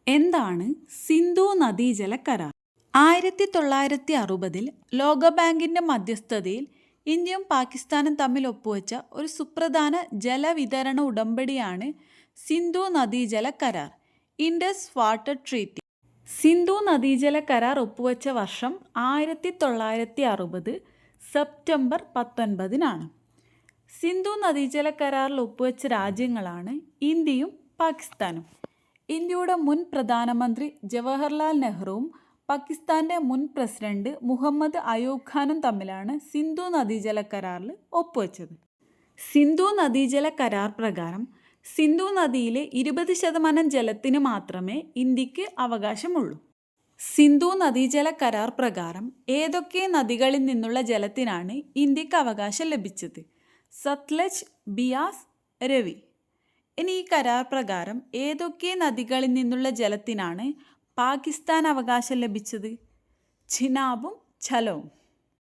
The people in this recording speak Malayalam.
എന്താണ് സിന്ധു നദീജല കരാർ? 1960 ലോകബാങ്കിൻ്റെ മധ്യസ്ഥതയിൽ ഇന്ത്യയും പാകിസ്ഥാനും തമ്മിൽ ഒപ്പുവെച്ച ഒരു സുപ്രധാന ജലവിതരണ ഉടമ്പടിയാണ് സിന്ധു നദീജല കരാർ, ഇൻഡസ് വാട്ടർ ട്രീറ്റി. സിന്ധു നദീജല കരാർ ഒപ്പുവെച്ച വർഷം 1960 സെപ്റ്റംബർ 19 സിന്ധു നദീജല കരാറിൽ ഒപ്പുവെച്ച രാജ്യങ്ങളാണ് ഇന്ത്യയും പാകിസ്ഥാനും. ഇന്ത്യയുടെ മുൻ പ്രധാനമന്ത്രി ജവഹർലാൽ നെഹ്റുവും പാകിസ്ഥാൻ്റെ മുൻ പ്രസിഡന്റ് മുഹമ്മദ് അയൂബ് ഖാനും തമ്മിലാണ് സിന്ധു നദീജല കരാറിൽ ഒപ്പുവെച്ചത്. സിന്ധു നദീജല കരാർ പ്രകാരം സിന്ധു നദിയിലെ 20% ജലത്തിന് മാത്രമേ ഇന്ത്യക്ക് അവകാശമുള്ളൂ. സിന്ധു നദീജല കരാർ പ്രകാരം ഏതൊക്കെ നദികളിൽ നിന്നുള്ള ജലത്തിനാണ് ഇന്ത്യക്ക് അവകാശം ലഭിച്ചത്? സത്ലജ്, ബിയാസ്, രവി. ഇനി ഈ കരാർ പ്രകാരം ഏതൊക്കെ നദികളിൽ നിന്നുള്ള ജലത്തിനാണ് പാകിസ്ഥാൻ അവകാശം ലഭിച്ചത്? ചിനാബും ഝലവും.